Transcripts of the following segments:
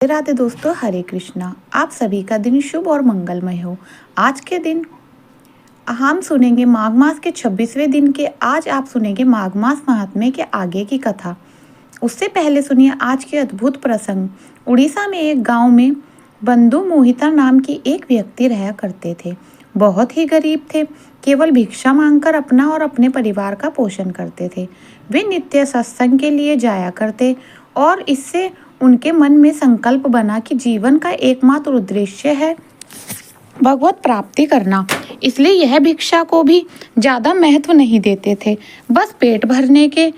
राधे राधे दोस्तों, हरे कृष्णा। आप सभी का दिन शुभ और मंगलमय हो। आज के दिन हम सुनेंगे माघ मास के 26वें दिन के आज आप सुनेंगे माघ मास महात्म्य के आगे की कथा। उससे पहले सुनिए आज के अद्भुत प्रसंग। उड़ीसा में एक गांव में बंधु मोहिता नाम की एक व्यक्ति रहा करते थे। बहुत ही गरीब थे, केवल भिक्षा मांगकर अपना और अपने परिवार का पोषण करते थे। वे नित्य सत्संग के लिए जाया करते और इससे उनके मन में संकल्प बना कि जीवन का एकमात्र उद्देश्य है भगवत प्राप्ति करना। इसलिए यह भिक्षा को भी ज्यादा महत्व नहीं देते थे। बस पेट भरने के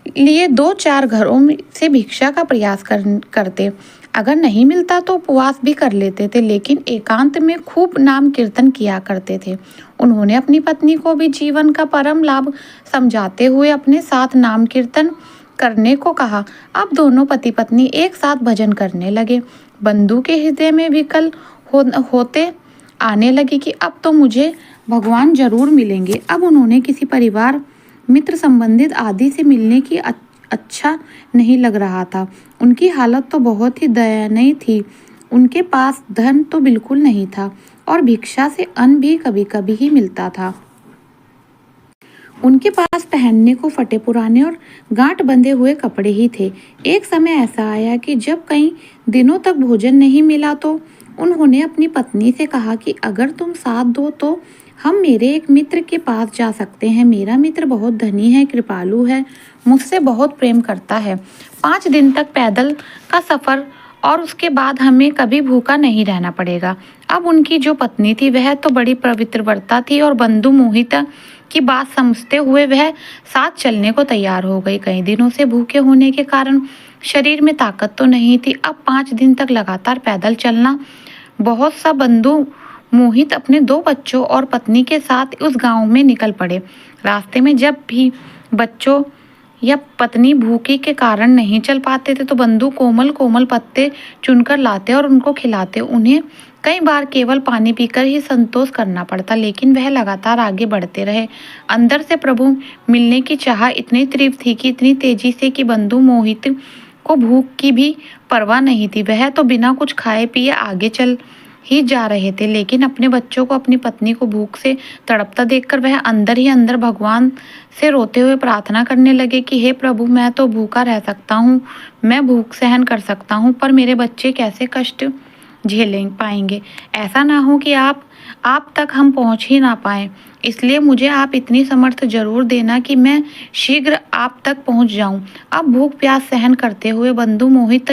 लिए 2-4 घरों से भिक्षा का प्रयास करते। अगर नहीं मिलता तो उपवास भी कर लेते थे, लेकिन एकांत में खूब नाम कीर्तन किया करते थे। उन्होंने अपनी पत्नी को भी जीवन का परम लाभ समझाते हुए अपने साथ नाम कीर्तन करने को कहा। अब दोनों पति पत्नी एक साथ भजन करने लगे। बंधु के हृदय में विकल होते आने लगे कि अब तो मुझे भगवान जरूर मिलेंगे। अब उन्होंने किसी परिवार मित्र संबंधित आदि से मिलने की अच्छा नहीं लग रहा था। उनकी हालत तो बहुत ही दयनीय थी। उनके पास धन तो बिल्कुल नहीं था और भिक्षा से अन्न भी कभी कभी ही मिलता था। उनके पास पहनने को फटे पुराने और गांठ बंधे हुए कपड़े ही थे। एक समय ऐसा आया कि जब कई दिनों तक भोजन नहीं मिला तो उन्होंने अपनी पत्नी से कहा कि अगर तुम साथ दो तो हम मेरे एक मित्र के पास जा सकते हैं। मेरा मित्र बहुत धनी है, कृपालु है, मुझसे बहुत प्रेम करता है। 5 दिन तक पैदल का सफर और उसके बाद हमें कभी भूखा नहीं रहना पड़ेगा। अब उनकी जो पत्नी थी वह तो बड़ी पवित्र व्रता थी और बंधु मोहिता की बात समझते हुए वह साथ चलने को तैयार हो गई। कई दिनों से भूखे होने के कारण शरीर में ताकत तो नहीं थी। अब 5 दिन तक लगातार पैदल चलना बहुत सा बंधु मोहित अपने 2 बच्चों और पत्नी के साथ उस गांव में निकल पड़े। रास्ते में जब भी बच्चों या पत्नी भूखे के कारण नहीं चल पाते थे तो बंधु कोमल कोमल पत्ते चुनकर लाते और उनको खिलाते। उन्हें कई बार केवल पानी पीकर ही संतोष करना पड़ता, लेकिन वह लगातार आगे बढ़ते रहे। अंदर से प्रभु मिलने की चाह इतनी तीव्र थी कि इतनी तेजी से कि बंधु मोहित को भूख की भी परवाह नहीं थी। वह तो बिना कुछ खाए पिए आगे चल ही जा रहे थे, लेकिन अपने बच्चों को, अपनी पत्नी को भूख से तड़पता देखकर वह अंदर ही अंदर भगवान से रोते हुए प्रार्थना करने लगे कि हे प्रभु, मैं तो भूखा रह सकता हूँ, मैं भूख सहन कर सकता हूँ, पर मेरे बच्चे कैसे कष्ट झेलें पाएंगे। ऐसा ना हो कि आप तक हम पहुँच ही ना पाए। इसलिए मुझे आप इतनी समर्थ जरूर देना कि मैं शीघ्र आप तक पहुँच जाऊँ। अब भूख प्यास सहन करते हुए बंधु मोहित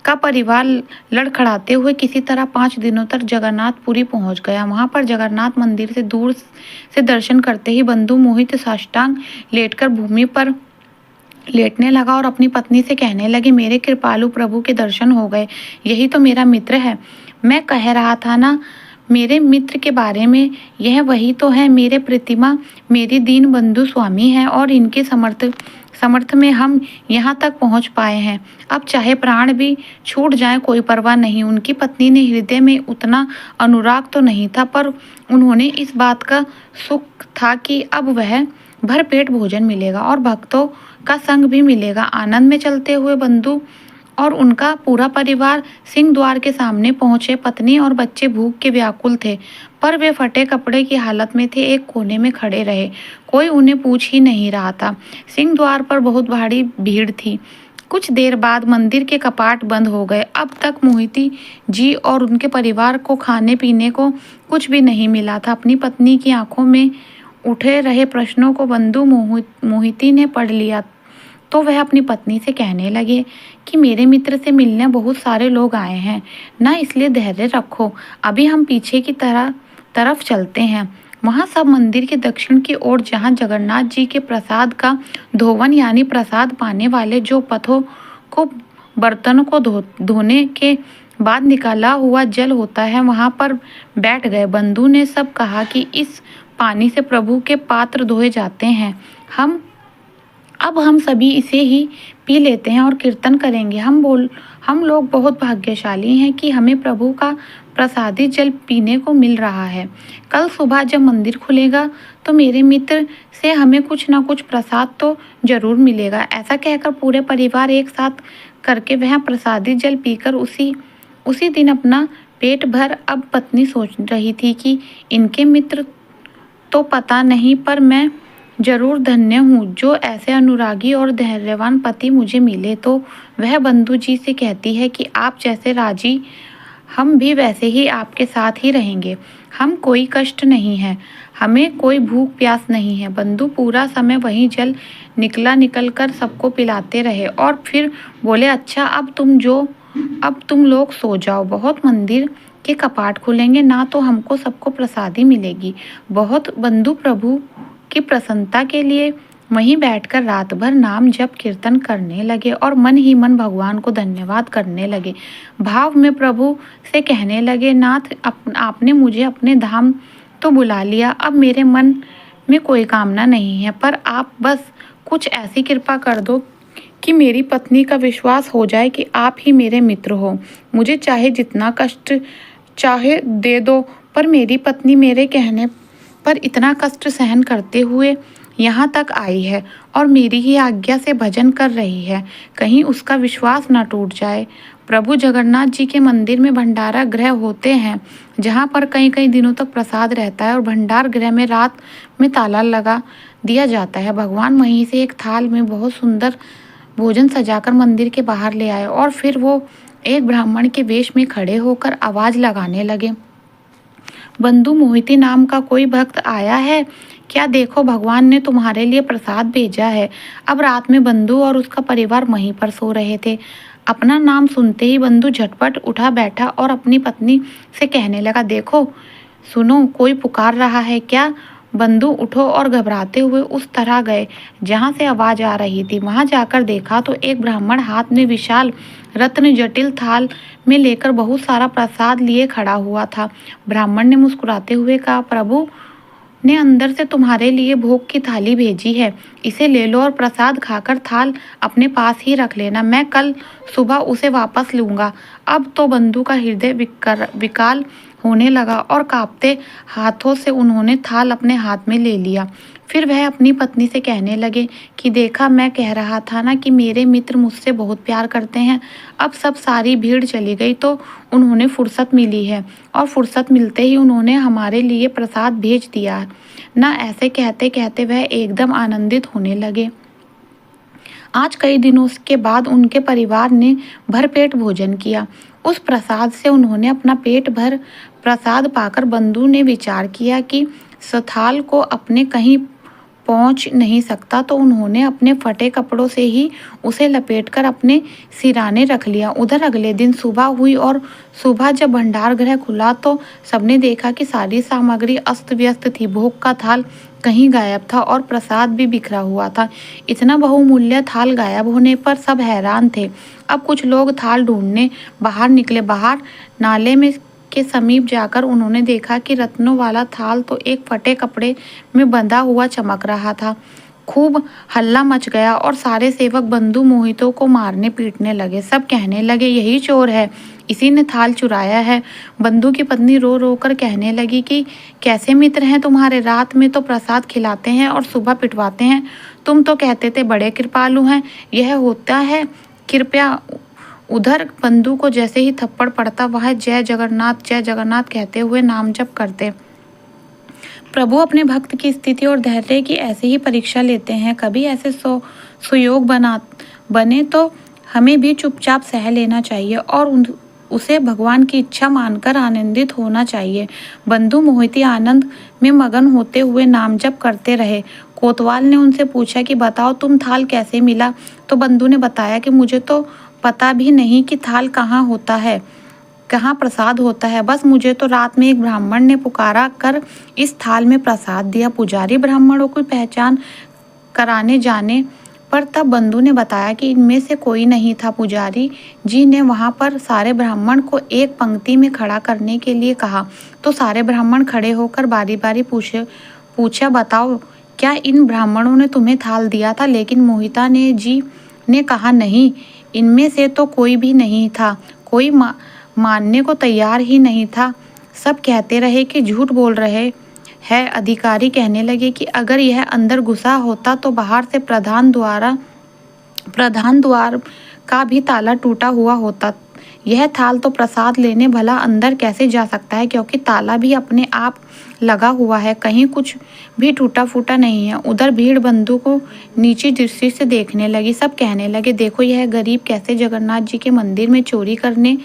का परिवार लड़खड़ाते हुए किसी तरह 5 दिनों तक जगन्नाथपुरी पहुंच गया। वहां पर जगन्नाथ मंदिर से दूर से दर्शन करते ही बंधु मोहित साष्टांग लेटकर भूमि पर लेटने लगा और अपनी पत्नी से कहने लगे, मेरे कृपालु प्रभु के दर्शन हो गए। यही तो मेरा मित्र है। मैं कह रहा था ना मेरे मित्र के बारे में, यह वही तो है। मेरे प्रतिमा मेरी दीन बंधु स्वामी है और इनके समर्थ में हम यहाँ तक पहुँच पाए हैं। अब चाहे प्राण भी छूट जाए कोई परवाह नहीं। उनकी पत्नी ने हृदय में उतना अनुराग तो नहीं था, पर उन्होंने इस बात का सुख था कि अब वह भरपेट भोजन मिलेगा और भक्तों का संग भी मिलेगा। आनंद में चलते हुए बंधु और उनका पूरा परिवार सिंह द्वार के सामने पहुंचे। पत्नी और बच्चे भूख के व्याकुल थे, पर वे फटे कपड़े की हालत में थे, एक कोने में खड़े रहे। कोई उन्हें पूछ ही नहीं रहा था। सिंह द्वार पर बहुत भारी भीड़ थी। कुछ देर बाद मंदिर के कपाट बंद हो गए। अब तक मोहिती जी और उनके परिवार को खाने पीने को कुछ भी नहीं मिला था। अपनी पत्नी की आंखों में उठे रहे प्रश्नों को बंधु मोहिती ने पढ़ लिया तो वह अपनी पत्नी से कहने लगे कि मेरे मित्र से मिलने बहुत सारे लोग आए हैं ना, इसलिए धैर्य रखो। अभी हम पीछे की तरफ चलते हैं। वहाँ सब मंदिर के दक्षिण की ओर, जहाँ जगन्नाथ जी के प्रसाद का धोवन यानी प्रसाद पाने वाले जो पथों को बर्तनों को धोने के बाद निकाला हुआ जल होता है, वहाँ पर बैठ गए। बंधु ने सब कहा कि इस पानी से प्रभु के पात्र धोए जाते हैं। अब हम सभी इसे ही पी लेते हैं और कीर्तन करेंगे। हम लोग बहुत भाग्यशाली हैं कि हमें प्रभु का प्रसादी जल पीने को मिल रहा है। कल सुबह जब मंदिर खुलेगा तो मेरे मित्र से हमें कुछ ना कुछ प्रसाद तो जरूर मिलेगा। ऐसा कहकर पूरे परिवार एक साथ करके वह प्रसादी जल पीकर उसी दिन अपना पेट भर। अब पत्नी सोच रही थी कि इनके मित्र तो पता नहीं, पर मैं जरूर धन्य हूँ जो ऐसे अनुरागी और धैर्यवान पति मुझे मिले। तो वह बंधु जी से कहती है कि आप जैसे राजी, हम भी वैसे ही आपके साथ ही रहेंगे। हम कोई कष्ट नहीं है, हमें कोई भूख प्यास नहीं है। बंधु पूरा समय वहीं जल निकल कर सबको पिलाते रहे और फिर बोले, अच्छा अब तुम लोग सो जाओ, बहुत मंदिर के कपाट खुलेंगे ना, तो हमको सबको प्रसादी मिलेगी। बहुत बंधु प्रभु की प्रसन्नता के लिए वहीं बैठकर रात भर नाम जप कीर्तन करने लगे और मन ही मन भगवान को धन्यवाद करने लगे। भाव में प्रभु से कहने लगे, नाथ आपने मुझे अपने धाम तो बुला लिया, अब मेरे मन में कोई कामना नहीं है, पर आप बस कुछ ऐसी कृपा कर दो कि मेरी पत्नी का विश्वास हो जाए कि आप ही मेरे मित्र हो। मुझे चाहे जितना कष्ट चाहे दे दो, पर मेरी पत्नी मेरे कहने पर इतना कष्ट सहन करते हुए यहाँ तक आई है और मेरी ही आज्ञा से भजन कर रही है, कहीं उसका विश्वास न टूट जाए। प्रभु जगन्नाथ जी के मंदिर में भंडारा गृह होते हैं, जहाँ पर कई कई दिनों तक प्रसाद रहता है और भंडार गृह में रात में ताला लगा दिया जाता है। भगवान वहीं से एक थाल में बहुत सुंदर भोजन सजाकर मंदिर के बाहर ले आए और फिर वो एक ब्राह्मण के वेश में खड़े होकर आवाज लगाने लगे, बंधु मोहिती नाम का कोई भक्त आया है क्या? देखो भगवान ने तुम्हारे लिए प्रसाद भेजा है। अब रात में बंधु और उसका परिवार वहीं पर सो रहे थे। अपना नाम सुनते ही बंधु झटपट उठा बैठा और अपनी पत्नी से कहने लगा, देखो सुनो, कोई पुकार रहा है क्या? बंधु उठो और घबराते हुए उस तरह गए जहां से आवाज आ रही थी। वहां जाकर देखा तो एक ब्राह्मण हाथ में विशाल रत्न जटिल थाल में लेकर बहुत सारा प्रसाद लिए खड़ा हुआ था। ब्राह्मण ने मुस्कुराते हुए कहा, प्रभु ने अंदर से तुम्हारे लिए भोग की थाली भेजी है, इसे ले लो और प्रसाद खाकर थाल अपने पास ही रख लेना, मैं कल सुबह उसे वापस लूँगा। अब तो बंधु का हृदय विकाल होने लगा और कांपते हाथों से उन्होंने थाल अपने हाथ में ले लिया। फिर वह अपनी पत्नी से कहने लगे कि देखा, मैं कह रहा था ना कि मेरे मित्र मुझसे बहुत प्यार करते हैं। अब सब सारी भीड़ चली गई तो उन्होंने फुर्सत मिली है और फुर्सत मिलते ही उन्होंने हमारे लिए प्रसाद भेज दिया ना। ऐसे कहते कहते वह एकदम आनंदित होने लगे। आज कई दिनों के बाद उनके परिवार ने भरपेट भोजन किया। उस प्रसाद से उन्होंने अपना पेट भर प्रसाद पाकर बंधु ने विचार किया कि सथाल को अपने कहीं पहुंच नहीं सकता, तो उन्होंने अपने फटे कपड़ों से ही उसे लपेटकर अपने सिराने रख लिया। उधर अगले दिन सुबह हुई और सुबह जब भंडार गृह खुला तो सबने देखा कि सारी सामग्री अस्त व्यस्त थी। भोग का थाल कहीं गायब था और प्रसाद भी बिखरा हुआ था। इतना बहुमूल्य थाल गायब होने पर सब हैरान थे। अब कुछ लोग थाल ढूंढने बाहर निकले। बाहर नाले में के समीप जाकर उन्होंने देखा कि रत्नों वाला थाल तो एक फटे कपड़े में बंधा हुआ चमक रहा था। खूब हल्ला मच गया और सारे सेवक बंधु मोहितों को मारने पीटने लगे। सब कहने लगे, यही चोर है, इसी ने थाल चुराया है। बंधु की पत्नी रो रो कर कहने लगी कि कैसे मित्र हैं तुम्हारे, रात में तो प्रसाद खिलाते हैं और सुबह पिटवाते हैं। तुम तो कहते थे बड़े कृपालु हैं, यह होता है कृपया। उधर बंधु को जैसे ही थप्पड़ पड़ता वह जय जगन्नाथ कहते हुए नाम जप करते। प्रभु अपने भक्त की स्थिति और धैर्य की ऐसे ही परीक्षा लेते हैं। कभी ऐसे सुयोग बने तो हमें भी चुपचाप सह लेना चाहिए और उसे भगवान की इच्छा मानकर आनंदित होना चाहिए। बंधु मोहिती आनंद में मगन होते हुए नाम जप करते रहे। कोतवाल ने उनसे पूछा कि बताओ तुम थाल कैसे मिला? तो बंधु ने बताया कि मुझे तो पता भी नहीं कि थाल कहाँ होता है, कहाँ प्रसाद होता है। बस मुझे तो रात में एक ब्राह्मण ने पुकारा कर इस थाल में प्रसाद दिया। पुजारी ब्राह्मणों की पहचान कराने जाने पर तब बंधु ने बताया कि इनमें से कोई नहीं था। पुजारी जी ने वहां पर सारे ब्राह्मण को एक पंक्ति में खड़ा करने के लिए कहा तो सारे ब्राह्मण खड़े होकर बारी बारी पूछा, बताओ क्या इन ब्राह्मणों ने तुम्हें थाल दिया था? लेकिन मोहिता जी ने कहा, नहीं, इनमें से तो कोई भी नहीं था। कोई मानने को तैयार ही नहीं था। सब कहते रहे कि झूठ बोल रहे है। अधिकारी कहने लगे कि अगर यह अंदर घुसा होता तो बाहर से प्रधान द्वार का भी ताला टूटा हुआ होता। यह थाल तो प्रसाद लेने भला अंदर कैसे जा सकता है, क्योंकि ताला भी अपने आप लगा हुआ है, कहीं कुछ भी टूटा फूटा नहीं है। उधर भीड़ बंधु को नीची दृष्टि से देखने लगी। सब कहने लगे, देखो यह गरीब कैसे जगन्नाथ जी के मंदिर में चोरी करने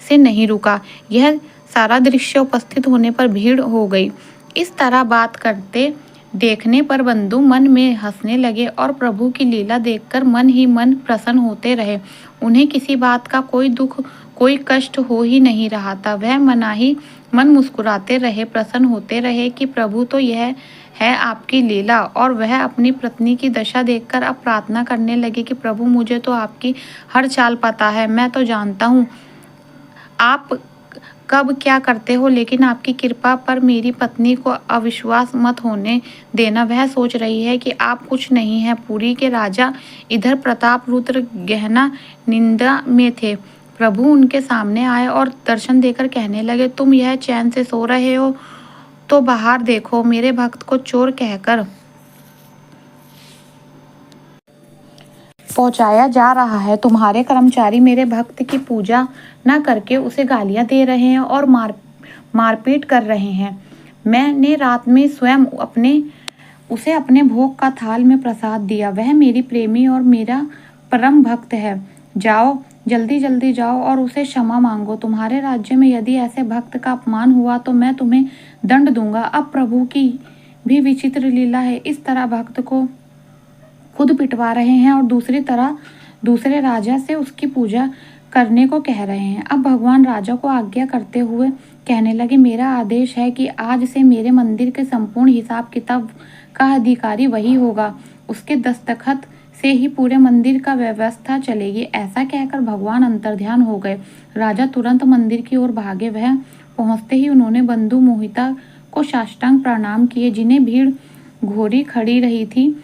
से नहीं रुका। यह सारा दृश्य उपस्थित होने पर भीड़ हो गई। इस तरह बात करते देखने पर बंधु मन में हंसने लगे और प्रभु की लीला देखकर मन ही मन प्रसन्न होते रहे। उन्हें किसी बात का कोई दुख, कोई कष्ट हो ही नहीं रहा था। वह मना ही मन मुस्कुराते रहे, प्रसन्न होते रहे कि प्रभु तो यह है आपकी लीला। और वह अपनी पत्नी की दशा देखकर अब प्रार्थना करने लगे कि प्रभु मुझे तो आपकी हर चाल पता है, मैं तो जानता हूँ आप कब क्या करते हो, लेकिन आपकी कृपा पर मेरी पत्नी को अविश्वास मत होने देना। वह सोच रही है कि आप कुछ नहीं है। पुरी के राजा इधर प्रताप रुद्र गहना निंदा में थे। प्रभु उनके सामने आए और दर्शन देकर कहने लगे, तुम यह चैन से सो रहे हो तो बाहर देखो, मेरे भक्त को चोर कहकर पहुंचाया जा रहा है। तुम्हारे कर्मचारी मेरे भक्त की पूजा न करके उसे गालियां दे रहे हैं और मारपीट कर रहे हैं। मैंने रात में स्वयं उसे अपने भोग का थाल में प्रसाद दिया। वह मेरी प्रेमी और मेरा परम भक्त है। जाओ, जल्दी जल्दी जाओ और उसे क्षमा मांगो। तुम्हारे राज्य में यदि ऐसे भक्त का अपमान हुआ तो मैं तुम्हें दंड दूंगा। अब प्रभु की भी विचित्र लीला है। इस तरह भक्त को खुद पिटवा रहे हैं और दूसरे राजा से उसकी पूजा करने को कह रहे हैं। अब भगवान राजा को आज्ञा करते हुए कहने लगे, मेरा आदेश है कि आज से मेरे मंदिर के संपूर्ण हिसाब किताब का अधिकारी वही होगा। उसके दस्तखत से ही पूरे मंदिर का व्यवस्था चलेगी। ऐसा कहकर भगवान अंतर्ध्यान हो गए। राजा तुरंत मंदिर की ओर भागे। वह पहुंचते ही उन्होंने बंधु मोहिता को साष्टांग प्रणाम किए। जिन्हें भीड़ घोरी खड़ी रही थी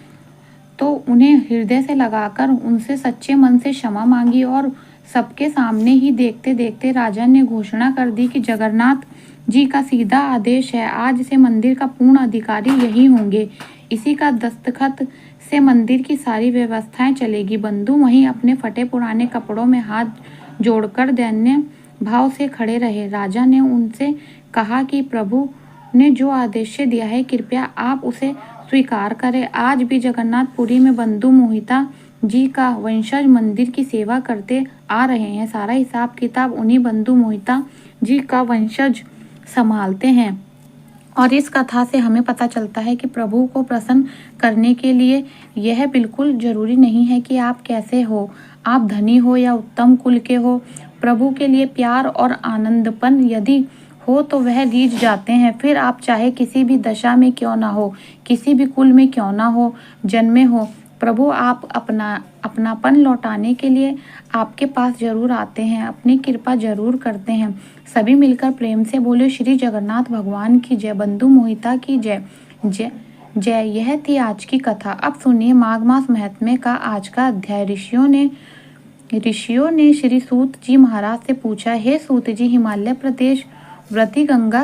तो उन्हें हृदय से लगाकर उनसे सच्चे मन से क्षमा मांगी और सबके सामने ही देखते देखते राजा ने घोषणा कर दी कि जगन्नाथ जी का सीधा आदेश है, आज से मंदिर का पूर्ण अधिकारी यही होंगे। इसी का दस्तखत से मंदिर की सारी व्यवस्थाएं चलेगी। बंधु वहीं अपने फटे पुराने कपड़ों में हाथ जोड़कर दैन्य भाव से खड़े रहे। राजा ने उनसे कहा कि प्रभु ने जो आदेश दिया है, कृपया आप उसे स्वीकार करें। आज भी जगन्नाथपुरी में बंधु मोहिता जी का वंशज मंदिर की सेवा करते आ रहे हैं। सारा हिसाब किताब उन्हीं बंधु मोहिता जी का वंशज संभालते हैं। और इस कथा से हमें पता चलता है कि प्रभु को प्रसन्न करने के लिए यह बिल्कुल जरूरी नहीं है कि आप कैसे हो, आप धनी हो या उत्तम कुल के हो। प्रभु के लिए प्यार और आनंदपन यदि हो तो वह रीझ जाते हैं। फिर आप चाहे किसी भी दशा में क्यों ना हो, किसी भी कुल में क्यों ना हो जन्मे हो, प्रभु आप अपनापन लौटाने के लिए आपके पास जरूर आते हैं, अपनी कृपा जरूर करते हैं। सभी मिलकर प्रेम से बोले, श्री जगन्नाथ भगवान की जय, बंधु मोहिता की जय जय जय। यह थी आज की कथा। अब सुनिए माघ मास महात्म्य का आज का अध्याय। ऋषियों ने श्री सूत जी महाराज से पूछा, हे सूत जी, हिमालय प्रदेश व्रती गंगा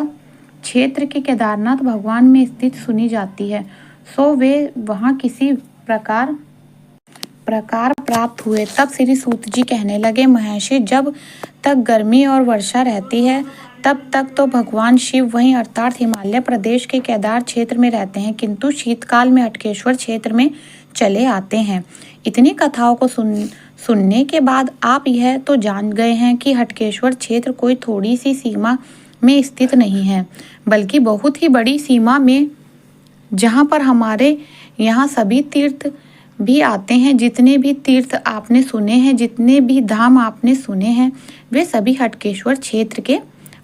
क्षेत्र के केदारनाथ भगवान में स्थित सुनी जाती है, सो वे वहां किसी प्रकार प्राप्त हुए। तब श्री सूत जी कहने लगे, महर्षि, जब तक गर्मी और वर्षा रहती है तब तक तो भगवान शिव वहीं अर्थात हिमालय प्रदेश के केदार क्षेत्र में रहते हैं, किंतु शीतकाल में हटकेश्वर क्षेत्र में चले आते हैं। इतनी कथाओं को सुनने के बाद आप यह तो जान गए हैं कि हटकेश्वर क्षेत्र कोई थोड़ी सी सीमा में स्थित नहीं है, बल्कि बहुत ही बड़ी सीमा में, जहाँ पर हमारे यहाँ सभी तीर्थ भी आते हैं। जितने भी तीर्थ आपने सुने हैं, जितने भी धाम आपने सुने हैं, वे सभी हटकेश्वर क्षेत्र के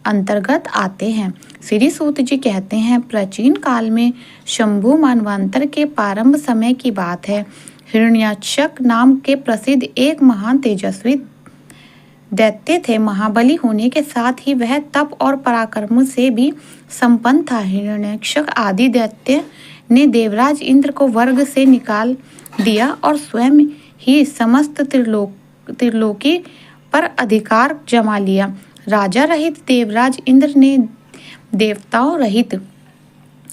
अंतर्गत आते हैं। श्री सूत जी कहते हैं, प्राचीन काल में शंभु मानवांतर के प्रारंभ समय की बात है। हिरण्याक्षक नाम के प्रसिद्ध एक महान तेजस्वी दैत्य थे। महाबली होने के साथ ही वह तप और पराक्रम से भी संपन्न था। हिरण्याक्षक आदि दैत्य ने देवराज इंद्र को स्वर्ग से निकाल दिया और स्वयं ही समस्त त्रिलोकी पर अधिकार जमा लिया। राजा रहित देवराज इंद्र ने देवताओं रहित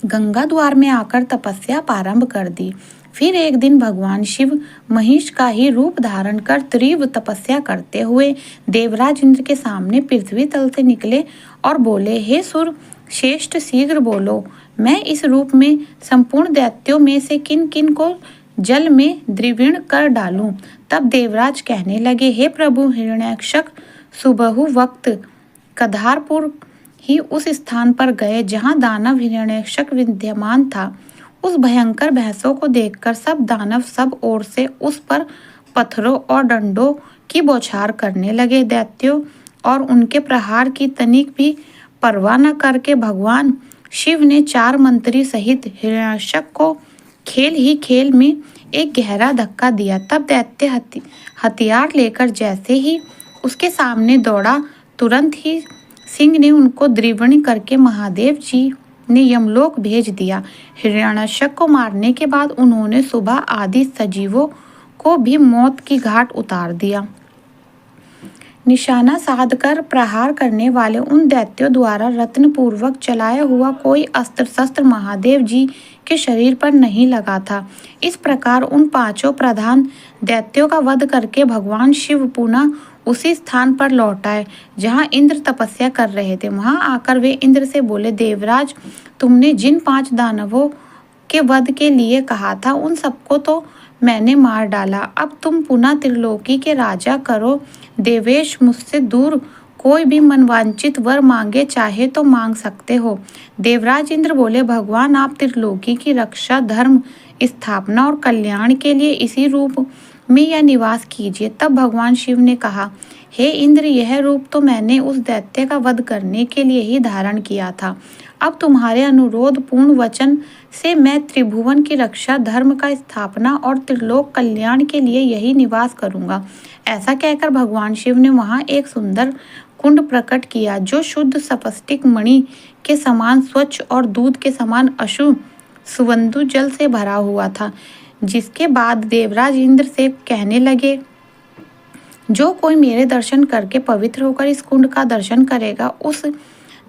गंगा द्वार में आकर तपस्या प्रारंभ कर दी। फिर एक दिन भगवान शिव महिष का ही रूप धारण कर तीव्र तपस्या करते हुए देवराज इंद्र के सामने पृथ्वी तल से निकले और बोले, हे सुर श्रेष्ठ, शीघ्र बोलो, मैं इस रूप में संपूर्ण दैत्यों में से किन किन को जल में द्रविण कर डालूं। तब देवराज कहने लगे, हे प्रभु हिरण्यकश्यप, सुबहु वक्त कधारपुर ही उस स्थान पर गए जहां दानव हिरण्यकश्यप विद्यमान था। उस भयंकर भैंसों को देखकर सब दानव सब ओर से उस पर पत्थरों और डंडों की बौछार करने लगे। दैत्यों और उनके प्रहार की तनिक भी परवाह न करके भगवान शिव ने 4 मंत्री सहित हिरण्यकश्यप को खेल ही खेल में एक गहरा धक्का दिया। तब दैत्य हथियार लेकर जैसे ही उसके सामने दौड़ा, तुरंत ही सिंह ने उनको द्रविण करके महादेव जी ने यमलोक भेज दिया। हिरण्यकश्यप को मारने के बाद उन्होंने सुबह आदि सजीवों को भी मौत की घाट उतार दिया। निशाना साधकर प्रहार करने वाले उन दैत्यों द्वारा रत्न पूर्वक चलाया हुआ कोई अस्त्र शस्त्र महादेव जी के शरीर पर नहीं लगा था। इस प्रकार उन 5 प्रधान दैत्यों का वध करके भगवान शिव पुनः उसी स्थान पर लौट आए जहाँ इंद्र तपस्या कर रहे थे। वहां आकर वे इंद्र से बोले, देवराज, तुमने जिन 5 दानवों के वध के लिए कहा था उन सबको तो मैंने मार डाला। अब तुम पुनः त्रिलोकी के राजा करो। देवेश, मुझसे दूर कोई भी मनवांचित वर मांगे चाहे तो मांग सकते हो। देवराज इंद्र बोले, भगवान, आप त्रिलोकी की रक्षा, धर्म स्थापना और कल्याण के लिए इसी रूप में यह निवास कीजिए। तब भगवान शिव ने कहा, हे इंद्र, यह रूप तो मैंने उस दैत्य का वध करने के लिए ही धारण किया था। अब तुम्हारे अनुरोध पूर्ण वचन से मैं त्रिभुवन की रक्षा, धर्म का स्थापना और त्रिलोक कल्याण के लिए यही निवास करूंगा। ऐसा कहकर भगवान शिव ने वहां एक सुंदर कुंड प्रकट किया जो शुद्ध स्फटिक मणि के समान स्वच्छ और दूध के समान अशु सुवंधु जल से भरा हुआ था। जिसके बाद देवराज इंद्र से कहने लगे, जो कोई मेरे दर्शन करके पवित्र होकर इस कुंड का दर्शन करेगा, उस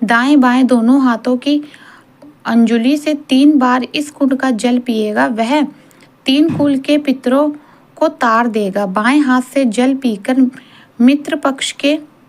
दाएं बाएं दोनों हाथों की अंजुलि से 3 बार इस कुंड का जल पिएगा, वह 3 कुल के पितरों को तार देगा। बाएं हाथ से जल पीकर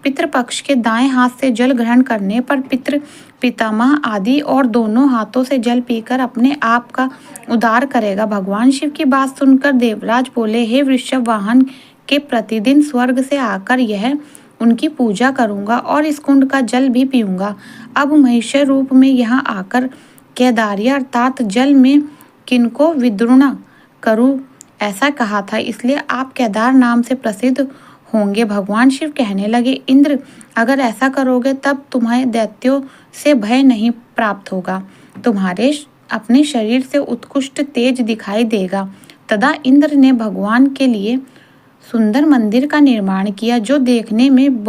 पितृपक्ष के दाएं हाथ से जल ग्रहण करने पर पितृ पितामह आदि और दोनों हाथों से जल पीकर अपने आप का उद्धार करेगा। भगवान शिव की बात सुनकर देवराज बोले, हे वृषभ वाहन के, प्रतिदिन स्वर्ग से आकर यह उनकी पूजा करूंगा और इस कुंड का जल भी पीऊंगा। अब महिष रूप में यहाँ आकर केदारिया अर्थात जल में किनको विद्रुणा करूं, ऐसा कहा था, इसलिए आप केदार नाम से प्रसिद्ध होंगे। भगवान शिव कहने लगे, इंद्र, अगर ऐसा करोगे तब तुम्हें दैत्यों से भय नहीं प्राप्त होगा, तुम्हारे अपने शरीर से उत्कृष्ट तेज दिखाई देगा। तदा इंद्र ने भगवान के लिए सुंदर मंदिर का निर्माण किया जो देखने में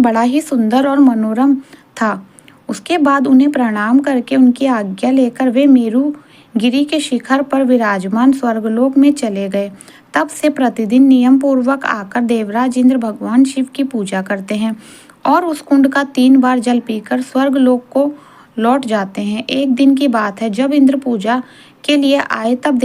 बड़ा ही सुंदर और मनोरम था। उसके बाद उन्हें प्रणाम करके उनकी आज्ञा लेकर वे मेरु गिरी के शिखर पर विराजमान स्वर्गलोक में चले गए। तब से प्रतिदिन नियम पूर्वक आकर देवराज इंद्र भगवान शिव की पूजा करते हैं और उस कुंड का 3 बार जल पीकर स्वर्गलोक को लौट जाते हैं। एक दिन की बात है, जब इंद्र पूजा के लिए आए तब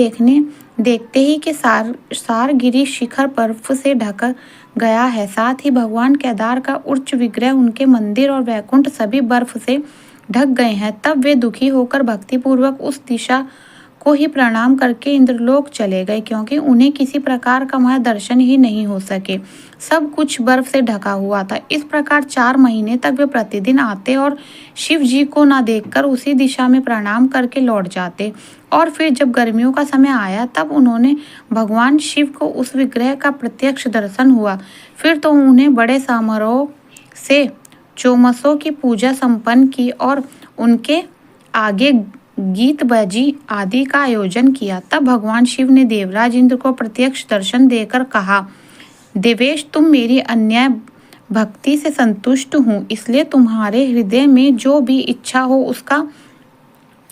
देखते ही कि सारगिरी शिखर बर्फ से ढक गया है। साथ ही भगवान केदार का उच्च विग्रह, उनके मंदिर और वैकुंठ सभी बर्फ से ढक गए हैं। तब वे दुखी होकर भक्तिपूर्वक उस दिशा को ही प्रणाम करके इंद्रलोक चले गए, क्योंकि उन्हें किसी प्रकार का वहां दर्शन ही नहीं हो सके, सब कुछ बर्फ से ढका हुआ था। इस प्रकार 4 महीने तक वे प्रतिदिन आते और शिव जी को ना देखकर उसी दिशा में प्रणाम करके लौट जाते। और फिर जब गर्मियों का समय आया तब उन्होंने भगवान शिव को उस विग्रह का प्रत्यक्ष दर्शन हुआ। फिर तो उन्हें बड़े समारोह से चौमसों की पूजा संपन्न की और उनके आगे गीत बजी आदि का आयोजन किया। तब भगवान शिव ने देवराज इंद्र को प्रत्यक्ष दर्शन देकर कहा, देवेश, तुम मेरी अन्याय भक्ति से संतुष्ट हूँ, इसलिए तुम्हारे हृदय में जो भी इच्छा हो उसका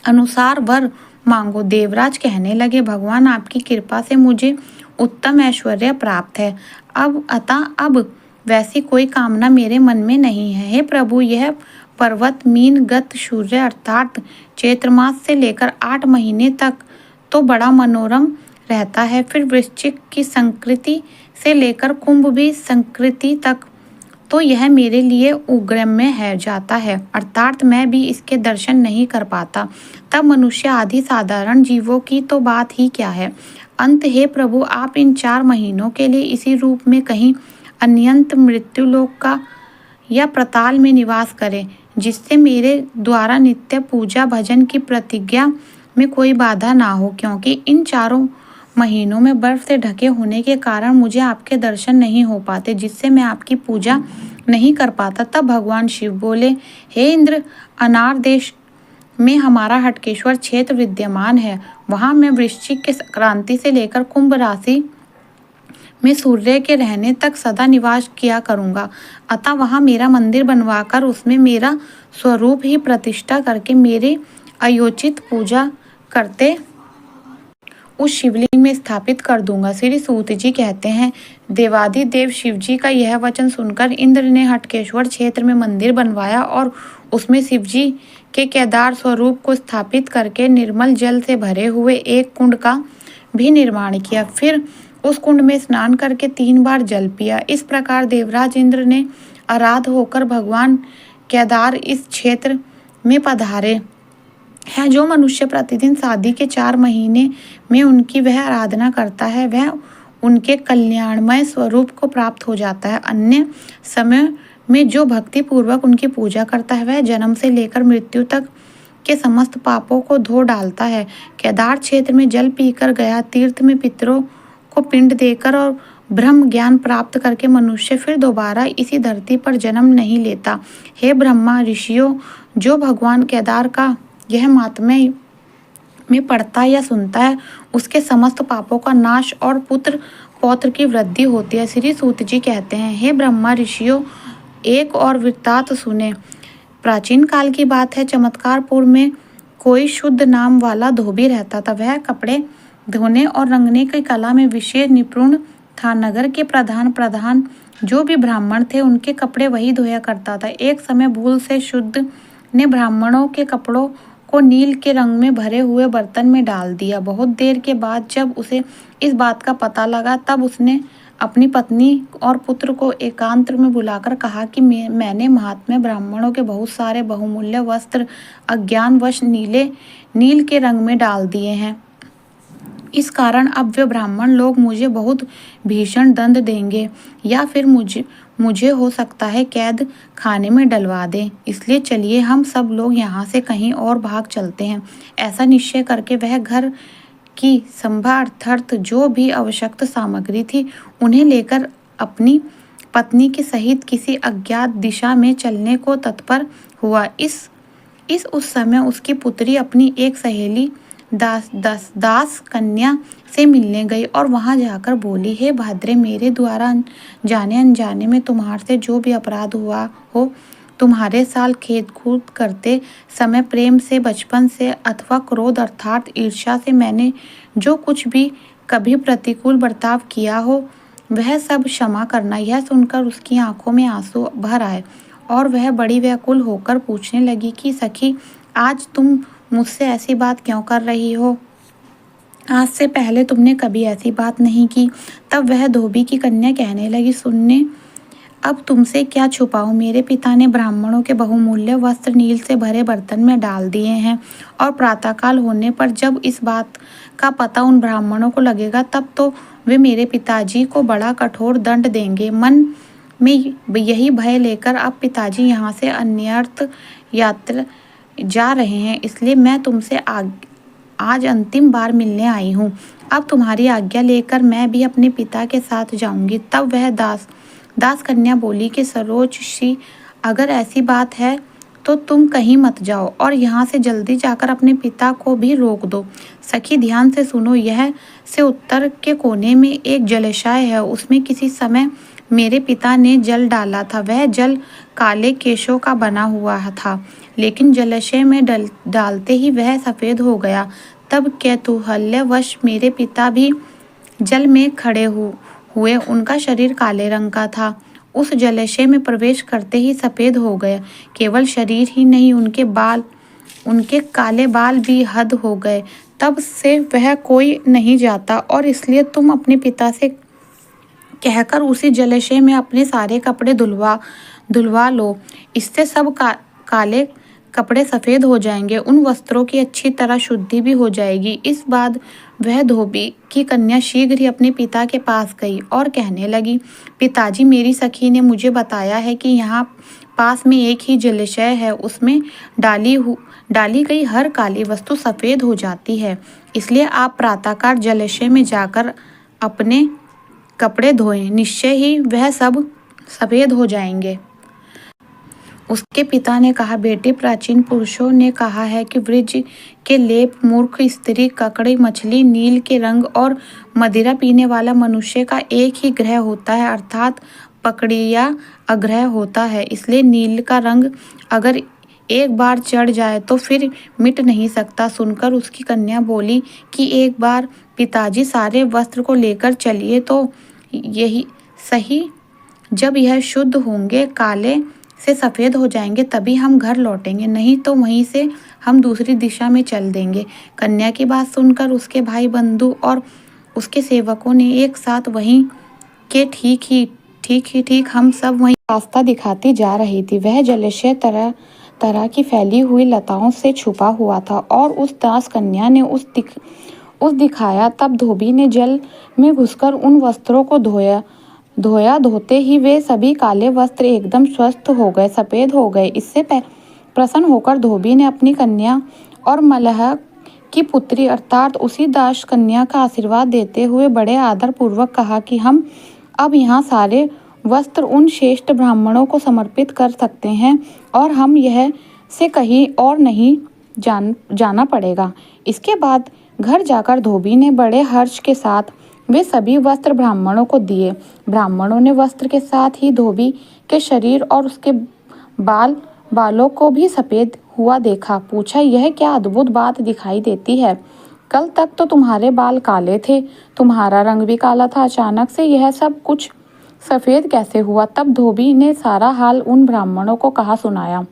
अनुसार वर मांगो। देवराज कहने लगे, भगवान, आपकी कृपा से मुझे उत्तम ऐश्वर्य प्राप्त है। अब वैसी कोई कामना मेरे मन में नहीं है। हे प्रभु, यह पर्वत मीन गत सूर्य अर्थात चैत्र मास से लेकर 8 महीने तक तो बड़ा मनोरम रहता है। फिर वृश्चिक की संकृति से लेकर कुंभ भी संकृति तक तो यह मेरे लिए उग्रम्य है जाता है, अर्थात मैं भी इसके दर्शन नहीं कर पाता। तब मनुष्य आदि साधारण जीवों की तो बात ही क्या है। अंत हे प्रभु, आप इन 4 महीनों के लिए इसी रूप में कहीं अनंत मृत्युलोक का या प्रताल में निवास करें, जिससे मेरे द्वारा नित्य पूजा भजन की प्रतिज्ञा में कोई बाधा ना हो, क्योंकि इन 4 महीनों में बर्फ से ढके होने के कारण मुझे आपके दर्शन नहीं हो पाते, जिससे मैं आपकी पूजा नहीं कर पाता। तब भगवान शिव बोले, हे इंद्र, अनार देश में हमारा हटकेश्वर क्षेत्र विद्यमान है। वहां मैं वृश्चिक के संक्रांति से लेकर कुंभ राशि में सूर्य के रहने तक सदा निवास किया करूंगा। अतः वहां मेरा मंदिर बनवाकर उसमें मेरा स्वरूप ही प्रतिष्ठा करके मेरे अयोचित पूजा करते उस शिवलिंग में स्थापित कर दूंगा। श्री सूत जी कहते हैं, देवादिदेव शिव जी का यह वचन सुनकर इंद्र ने हटकेश्वर क्षेत्र में मंदिर बनवाया और उसमें शिव जी के केदार स्वरूप को स्थापित करके निर्मल जल से भरे हुए एक कुंड का भी निर्माण किया। फिर उस कुंड में स्नान करके 3 बार जल पिया। इस प्रकार देवराज इंद्र ने आराध होकर भगवान केदार इस क्षेत्र में पधारे है। जो मनुष्य प्रतिदिन शादी के 4 महीने में उनकी वह आराधना करता है, वह उनके कल्याणमय स्वरूप को प्राप्त हो जाता है। अन्य समय में जो भक्ति पूर्वक उनकी पूजा करता है, वह जन्म से लेकर मृत्यु तक के समस्त पापों को धो डालता है। केदार क्षेत्र में जल पीकर गया, तीर्थ में पितरों को पिंड देकर और ब्रह्म ज्ञान प्राप्त करके मनुष्य फिर दोबारा इसी धरती पर जन्म नहीं लेता। हे ब्रह्मा ऋषियों, जो भगवान केदार का यह महात्म्य में पढ़ता या सुनता है, उसके समस्त पापों का नाश और पुत्र पौत्र की वृद्धि होती है। श्री सूत जी कहते हैं, हे ब्रह्मा ऋषियों, एक और वृत्तांत सुने। प्राचीन काल की बात है, चमत्कारपुर में कोई शुद्ध नाम वाला धोबी रहता था। वह कपड़े धोने और रंगने की कला में विशेष निपुण था। नगर के प्रधान जो भी ब्राह्मण थे, उनके कपड़े वही धोया करता था। एक समय भूल से शुद्ध ने ब्राह्मणों के कपड़ों को नील के रंग में भरे हुए बर्तन में डाल दिया। बहुत देर के बाद जब उसे इस बात का पता लगा, तब उसने अपनी पत्नी और पुत्र को एकांत में बुलाकर कहा कि मैंने महात्मा ब्राह्मणों के बहुत सारे बहुमूल्य वस्त्र अज्ञानवश नील के रंग में डाल दिए हैं। इस कारण अब वे ब्राह्मण लोग मुझे बहुत भीषण दंड देंगे या फिर मुझे हो सकता है कैद खाने में डलवा दें। इसलिए चलिए हम सब लोग यहाँ से कहीं और भाग चलते हैं। ऐसा निश्चय करके वह घर की संभार्थार्थ जो भी आवश्यक सामग्री थी, उन्हें लेकर अपनी पत्नी के सहित किसी अज्ञात दिशा में चलने को तत्पर हुआ। उस समय उसकी पुत्री अपनी एक सहेली दास कन्या से मिलने गई और वहां जाकर बोली, हे भाद्रे, मेरे द्वारा जाने अनजाने में तुम्हारे से जो भी अपराध हुआ हो, तुम्हारे साथ खेत कूद करते समय प्रेम से, बचपन से अथवा क्रोध अर्थात ईर्ष्या से मैंने जो कुछ भी कभी प्रतिकूल बर्ताव किया हो, वह सब क्षमा करना। यह सुनकर उसकी आंखों में आंसू भर आए और वह बड़ी व्याकुल होकर पूछने लगी कि सखी, आज तुम मुझसे ऐसी बात क्यों कर रही हो? आज से पहले तुमने कभी ऐसी बात नहीं की। तब वह धोबी की कन्या कहने लगी, सुनने, अब तुमसे क्या छुपाऊं, मेरे पिता ने ब्राह्मणों के बहुमूल्य वस्त्र नील से भरे बर्तन में डाल दिए हैं और प्रातःकाल होने पर जब इस बात का पता उन ब्राह्मणों को लगेगा, तब तो वे मेरे पिताजी को बड़ा कठोर दंड देंगे। मन में यही भय लेकर अब पिताजी यहाँ से अन्यर्थ यात्रा जा रहे हैं, इसलिए मैं तुमसे आज अंतिम बार मिलने आई हूँ। अब तुम्हारी आज्ञा लेकर मैं भी अपने पिता के साथ जाऊंगी। तब वह दास कन्या बोली कि सरोज श्री, अगर ऐसी बात है तो तुम कहीं मत जाओ और यहाँ से जल्दी जाकर अपने पिता को भी रोक दो। सखी, ध्यान से सुनो, यह से उत्तर के कोने में एक जलाशय है। उसमें किसी समय मेरे पिता ने जल डाला था। वह जल काले केशों का बना हुआ था, लेकिन जलाशय में डालते ही वह सफ़ेद हो गया। तब कौतूहलवश मेरे पिता भी जल में खड़े हुए। उनका शरीर काले रंग का था। उस जलाशय में प्रवेश करते ही सफ़ेद हो गया। केवल शरीर ही नहीं, उनके काले बाल भी हद हो गए। तब से वह कोई नहीं जाता और इसलिए तुम अपने पिता से कहकर उसी जलाशय में अपने सारे कपड़े धुलवा लो। इससे सब काले कपड़े सफ़ेद हो जाएंगे। उन वस्त्रों की अच्छी तरह शुद्धि भी हो जाएगी। इस बाद वह धोबी की कन्या शीघ्र ही अपने पिता के पास गई और कहने लगी, पिताजी, मेरी सखी ने मुझे बताया है कि यहाँ पास में एक ही जलाशय है। उसमें डाली गई हर काली वस्तु सफ़ेद हो जाती है। इसलिए आप प्रातःकाल जलाशय में जाकर अपने कपड़े धोएं, निश्चय ही वह सब सफ़ेद हो जाएंगे। उसके पिता ने कहा, बेटे, प्राचीन पुरुषों ने कहा है कि वृक्ष के लेप, मूर्ख स्त्री, ककड़ी मछली, नील के रंग और मदिरा पीने वाला मनुष्य का एक ही ग्रह होता है, अर्थात पकड़िया अग्रह होता है। इसलिए नील का रंग अगर एक बार चढ़ जाए तो फिर मिट नहीं सकता। सुनकर उसकी कन्या बोली कि एक बार पिताजी सारे वस्त्र को लेकर चलिए तो यही सही, जब यह शुद्ध होंगे, काले से सफ़ेद हो जाएंगे, तभी हम घर लौटेंगे, नहीं तो वहीं से हम दूसरी दिशा में चल देंगे। कन्या की बात सुनकर उसके भाई बंधु और उसके सेवकों ने एक साथ वहीं के ठीक हम सब वहीं रास्ता दिखाती जा रही थी। वह जलाशय तरह तरह की फैली हुई लताओं से छुपा हुआ था और उस दास कन्या ने उस दिखाया। तब धोबी ने जल में घुसकर उन वस्त्रों को धोया। धोते ही वे सभी काले वस्त्र एकदम स्वस्थ हो गए, सफ़ेद हो गए। इससे प्रसन्न होकर धोबी ने अपनी कन्या और मल्लाह की पुत्री अर्थात उसी दास कन्या का आशीर्वाद देते हुए बड़े आदर पूर्वक कहा कि हम अब यहाँ सारे वस्त्र उन श्रेष्ठ ब्राह्मणों को समर्पित कर सकते हैं और हम यह से कहीं और नहीं जाना पड़ेगा। इसके बाद घर जाकर धोबी ने बड़े हर्ष के साथ वे सभी वस्त्र ब्राह्मणों को दिए। ब्राह्मणों ने वस्त्र के साथ ही धोबी के शरीर और उसके बालों को भी सफ़ेद हुआ देखा। पूछा, यह क्या अद्भुत बात दिखाई देती है? कल तक तो तुम्हारे बाल काले थे, तुम्हारा रंग भी काला था, अचानक से यह सब कुछ सफ़ेद कैसे हुआ? तब धोबी ने सारा हाल उन ब्राह्मणों को कहा सुनाया।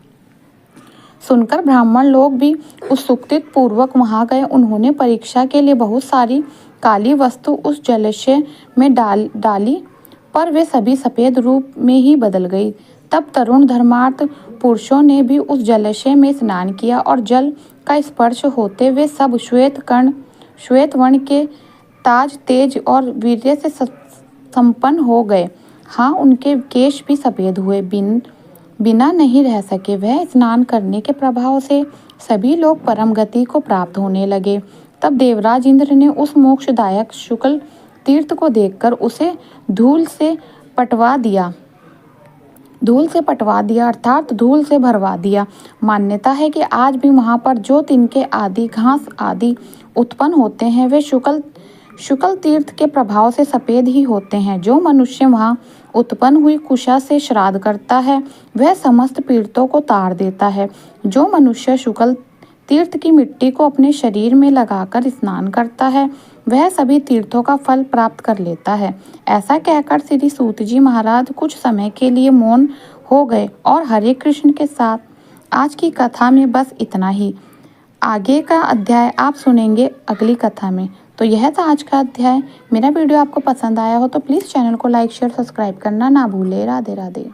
सुनकर ब्राह्मण लोग भी उत्सुकता पूर्वक वहां गए। उन्होंने परीक्षा के लिए बहुत सारी काली वस्तु उस जलाशय में डाली, पर वे सभी सफ़ेद रूप में ही बदल गई। तब तरुण धर्मार्थ पुरुषों ने भी उस जलाशय में स्नान किया और जल का स्पर्श होते वे सब श्वेत वर्ण के ताज, तेज और वीर्य से संपन्न हो गए। हाँ, उनके केश भी सफ़ेद हुए, बिना नहीं रह सके। वह स्नान करने के प्रभाव से सभी लोग परम गति को प्राप्त होने लगे। तब देवराज इंद्र ने उस मोक्षदायक शुक्ल तीर्थ को देखकर उसे धूल से पटवा दिया अर्थात धूल से भरवा दिया। मान्यता है कि आज भी वहाँ पर जो तिनके आदि, घास आदि उत्पन्न होते हैं वे शुक्ल तीर्थ के प्रभाव से सफ़ेद ही होते हैं। जो मनुष्य वहाँ उत्पन्न हुई कुशा से श्राद्ध करता है वह समस्त पीड़ितों को तार देता है। जो मनुष्य शुक्ल तीर्थ की मिट्टी को अपने शरीर में लगाकर स्नान करता है वह सभी तीर्थों का फल प्राप्त कर लेता है। ऐसा कहकर श्री सूत जी महाराज कुछ समय के लिए मौन हो गए और हरे कृष्ण के साथ आज की कथा में बस इतना ही। आगे का अध्याय आप सुनेंगे अगली कथा में। तो यह था आज का अध्याय। मेरा वीडियो आपको पसंद आया हो तो प्लीज़ चैनल को लाइक, शेयर, सब्सक्राइब करना ना भूलें। राधे राधे।